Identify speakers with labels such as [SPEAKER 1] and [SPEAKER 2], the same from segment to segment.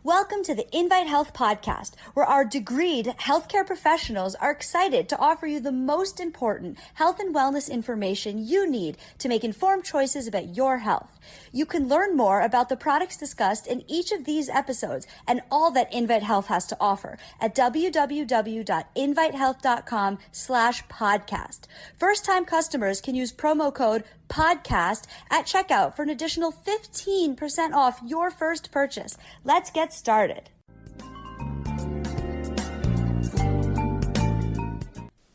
[SPEAKER 1] Welcome to the Invite Health podcast, where our degreed healthcare professionals are excited to offer you the most important health and wellness information you need to make informed choices about your health. You can learn more about the products discussed in each of these episodes and all that Invite Health has to offer at www.invitehealth.com/podcast. First-time customers can use promo code podcast at checkout for an additional 15% off your first purchase. Let's get started.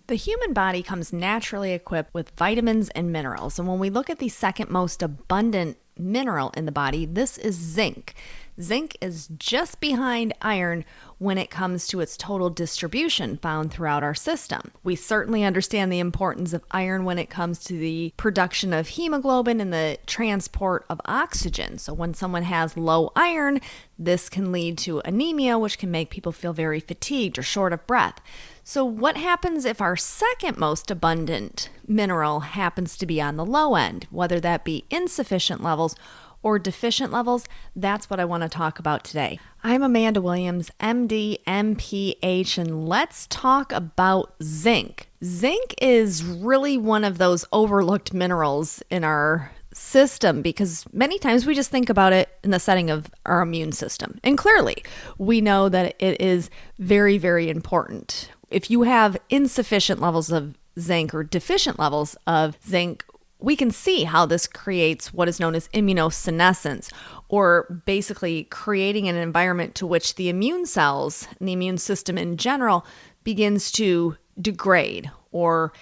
[SPEAKER 2] The human body comes naturally equipped with vitamins and minerals. And when we look at the second most abundant mineral in the body, this is zinc. Zinc is just behind iron when it comes to its total distribution found throughout our system. We certainly understand the importance of iron when it comes to the production of hemoglobin and the transport of oxygen. So when someone has low iron, this can lead to anemia, which can make people feel very fatigued or short of breath. So what happens if our second most abundant mineral happens to be on the low end, whether that be insufficient levels or deficient levels? That's what I want to talk about today. I'm Amanda Williams, MD, MPH, and let's talk about zinc. Zinc is really one of those overlooked minerals in our system because many times we just think about it in the setting of our immune system. And clearly, we know that it is very, very important. If you have insufficient levels of zinc or deficient levels of zinc, we can see how this creates what is known as immunosenescence, or basically creating an environment to which the immune cells and the immune system in general begins to degrade or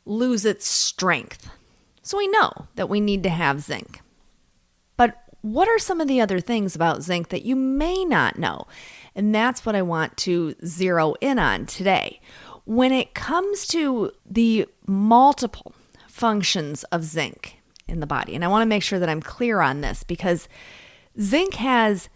[SPEAKER 2] lose its strength. So we know that we need to have zinc. But what are some of the other things about zinc that you may not know? And that's what I want to zero in on today. When it comes to the multiple functions of zinc in the body, and I want to make sure that I'm clear on this because zinc has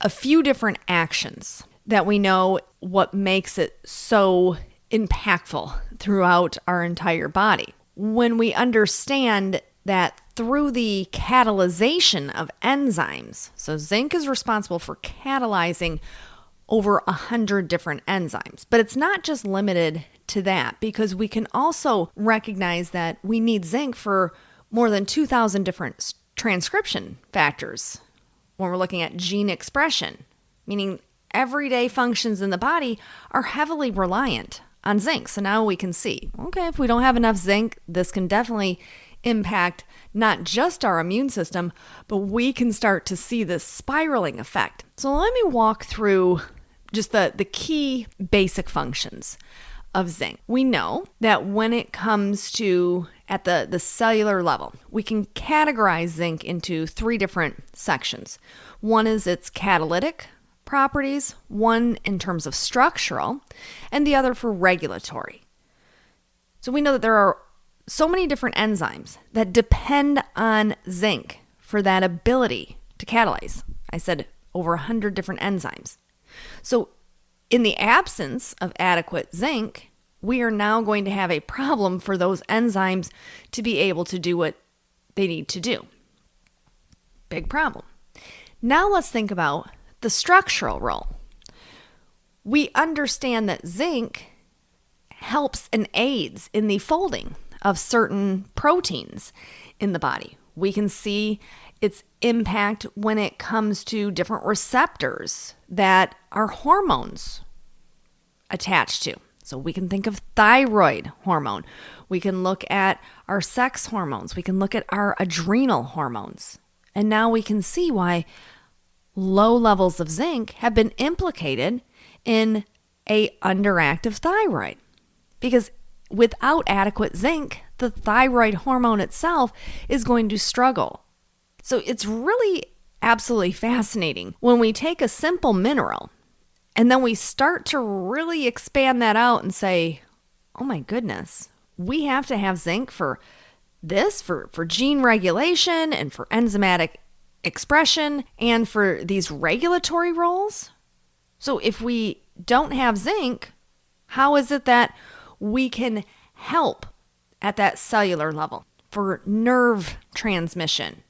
[SPEAKER 2] a few different actions that we know what makes it so impactful throughout our entire body. When we understand that through the catalyzation of enzymes, so zinc is responsible for catalyzing over 100 different enzymes, but it's not just limited to that because we can also recognize that we need zinc for more than 2,000 different transcription factors when we're looking at gene expression, meaning everyday functions in the body are heavily reliant on zinc. So now we can see, okay, if we don't have enough zinc, this can definitely impact not just our immune system, but we can start to see this spiraling effect. So let me walk through just the key basic functions of zinc. We know that when it comes to at the cellular level, we can categorize zinc into three different sections. One is its catalytic properties, one in terms of structural, and the other for regulatory. So we know that there are so many different enzymes that depend on zinc for that ability to catalyze. I said over 100 different enzymes. So in the absence of adequate zinc, we are now going to have a problem for those enzymes to be able to do what they need to do. Big problem. Now let's think about the structural role. We understand that zinc helps and aids in the folding of certain proteins in the body. We can see its impact when it comes to different receptors that our hormones attach to. So we can think of thyroid hormone. We can look at our sex hormones. We can look at our adrenal hormones. And now we can see why low levels of zinc have been implicated in a underactive thyroid. Because without adequate zinc, the thyroid hormone itself is going to struggle. So it's really absolutely fascinating when we take a simple mineral and then we start to really expand that out and say, oh my goodness, we have to have zinc for this, for gene regulation and for enzymatic expression and for these regulatory roles. So if we don't have zinc, how is it that we can help at that cellular level for nerve transmission,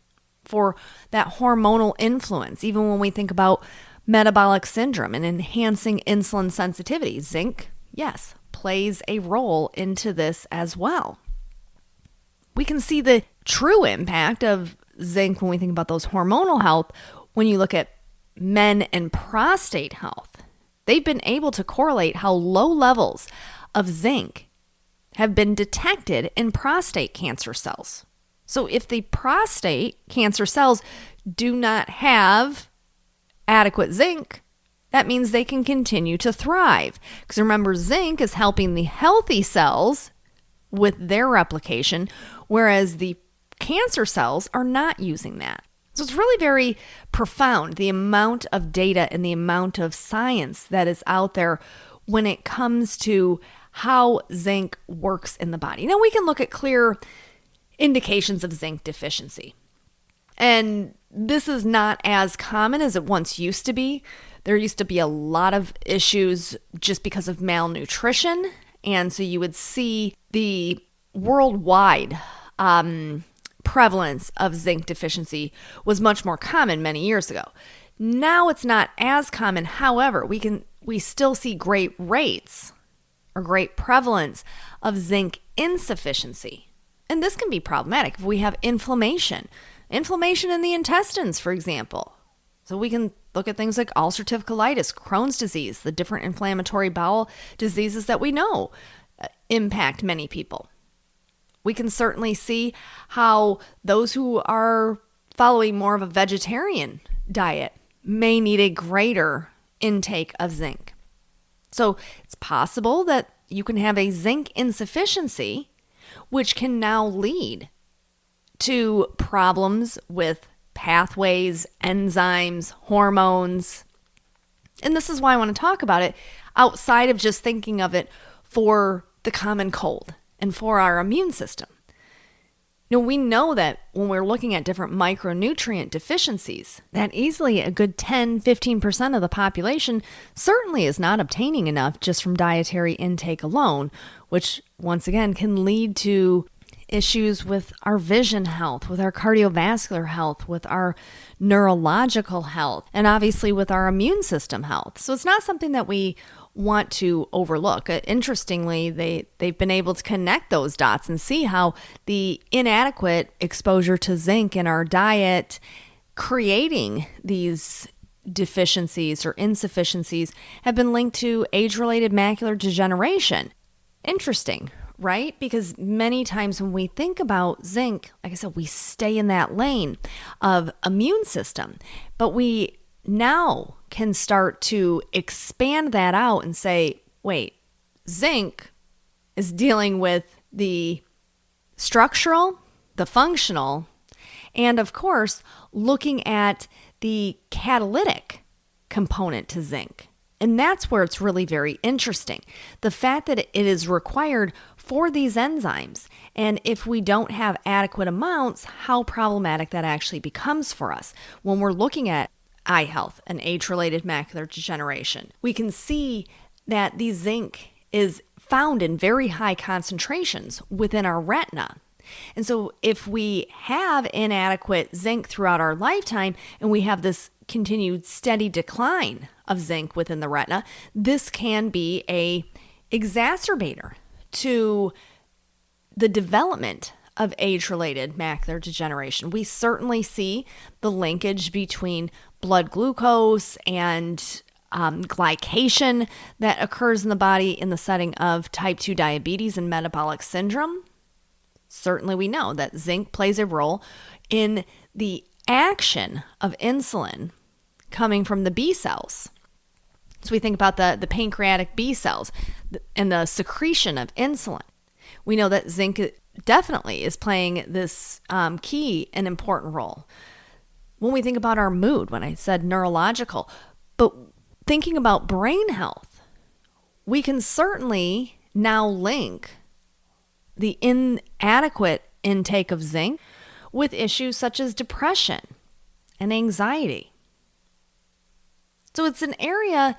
[SPEAKER 2] for that hormonal influence, even when we think about metabolic syndrome and enhancing insulin sensitivity. Zinc, yes, plays a role into this as well. We can see the true impact of zinc when we think about those hormonal health. When you look at men and prostate health, they've been able to correlate how low levels of zinc have been detected in prostate cancer cells. So if the prostate cancer cells do not have adequate zinc, that means they can continue to thrive. Because remember, zinc is helping the healthy cells with their replication, whereas the cancer cells are not using that. So it's really very profound, the amount of data and the amount of science that is out there when it comes to how zinc works in the body. Now, we can look at clear indications of zinc deficiency. And this is not as common as it once used to be. There used to be a lot of issues just because of malnutrition. And so you would see the worldwide prevalence of zinc deficiency was much more common many years ago. Now it's not as common. However, we still see great rates or great prevalence of zinc insufficiency. And this can be problematic if we have inflammation in the intestines, for example. So we can look at things like ulcerative colitis, Crohn's disease, the different inflammatory bowel diseases that we know impact many people. We can certainly see how those who are following more of a vegetarian diet may need a greater intake of zinc. So it's possible that you can have a zinc insufficiency, which can now lead to problems with pathways, enzymes, hormones. And this is why I want to talk about it outside of just thinking of it for the common cold and for our immune system. We know that when we're looking at different micronutrient deficiencies, that easily a good 10-15% of the population certainly is not obtaining enough just from dietary intake alone, which once again can lead to issues with our vision health, with our cardiovascular health, with our neurological health, and obviously with our immune system health. So it's not something that we want to overlook. Interestingly, they've been able to connect those dots and see how the inadequate exposure to zinc in our diet creating these deficiencies or insufficiencies have been linked to age-related macular degeneration. Interesting, right? Because many times when we think about zinc, like I said, we stay in that lane of immune system, but we now can start to expand that out and say, wait, zinc is dealing with the structural, the functional, and of course, looking at the catalytic component to zinc. And that's where it's really very interesting. The fact that it is required for these enzymes. And if we don't have adequate amounts, how problematic that actually becomes for us when we're looking at eye health and age-related macular degeneration. We can see that the zinc is found in very high concentrations within our retina. And so if we have inadequate zinc throughout our lifetime and we have this continued steady decline of zinc within the retina, this can be a exacerbator to the development of age-related macular degeneration. We certainly see the linkage between blood glucose and glycation that occurs in the body in the setting of type 2 diabetes and metabolic syndrome. Certainly we know that zinc plays a role in the action of insulin coming from the B cells. So we think about the pancreatic B cells and the secretion of insulin. We know that zinc definitely is playing this key and important role. When we think about our mood, when I said neurological, but thinking about brain health, we can certainly now link the inadequate intake of zinc with issues such as depression and anxiety. So it's an area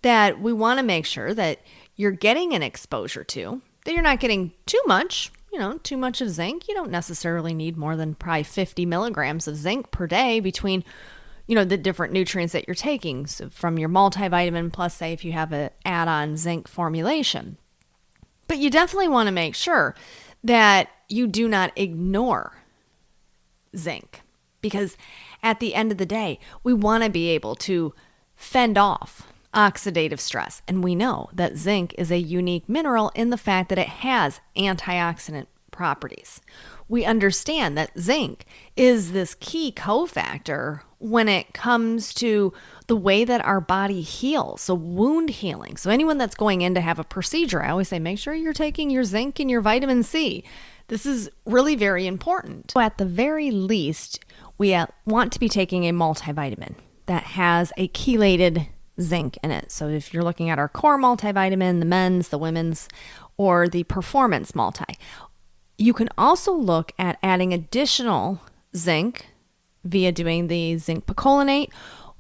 [SPEAKER 2] that we want to make sure that you're getting an exposure to, that you're not getting too much of zinc. You don't necessarily need more than probably 50 milligrams of zinc per day between, the different nutrients that you're taking, so from your multivitamin plus, say, if you have an add-on zinc formulation. But you definitely want to make sure that you do not ignore zinc, because at the end of the day, we want to be able to fend off oxidative stress. And we know that zinc is a unique mineral in the fact that it has antioxidant properties. We understand that zinc is this key cofactor when it comes to the way that our body heals, so wound healing. So anyone that's going in to have a procedure, I always say, make sure you're taking your zinc and your vitamin C. This is really very important. So at the very least, we want to be taking a multivitamin that has a chelated zinc in it. So if you're looking at our core multivitamin, the men's, the women's, or the performance multi, you can also look at adding additional zinc via doing the zinc picolinate,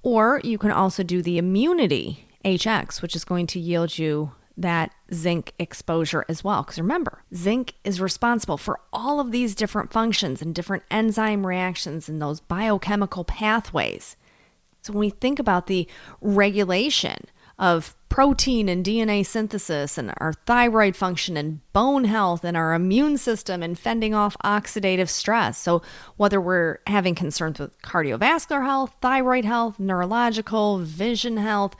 [SPEAKER 2] or you can also do the immunity HX, which is going to yield you that zinc exposure as well. Because remember, zinc is responsible for all of these different functions and different enzyme reactions and those biochemical pathways. So when we think about the regulation of protein and DNA synthesis and our thyroid function and bone health and our immune system and fending off oxidative stress. So whether we're having concerns with cardiovascular health, thyroid health, neurological, vision health,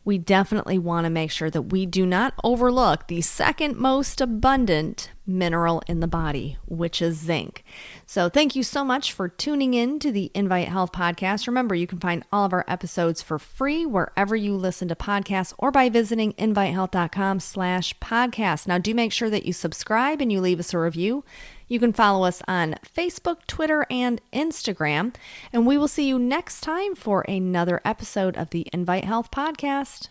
[SPEAKER 2] we definitely want to make sure that we do not overlook the second most abundant mineral in the body, which is zinc. So thank you so much for tuning in to the Invite Health podcast. Remember, you can find all of our episodes for free wherever you listen to podcasts or by visiting invitehealth.com/podcast. Now, do make sure that you subscribe and you leave us a review. You can follow us on Facebook, Twitter, and Instagram. And we will see you next time for another episode of the Invite Health podcast.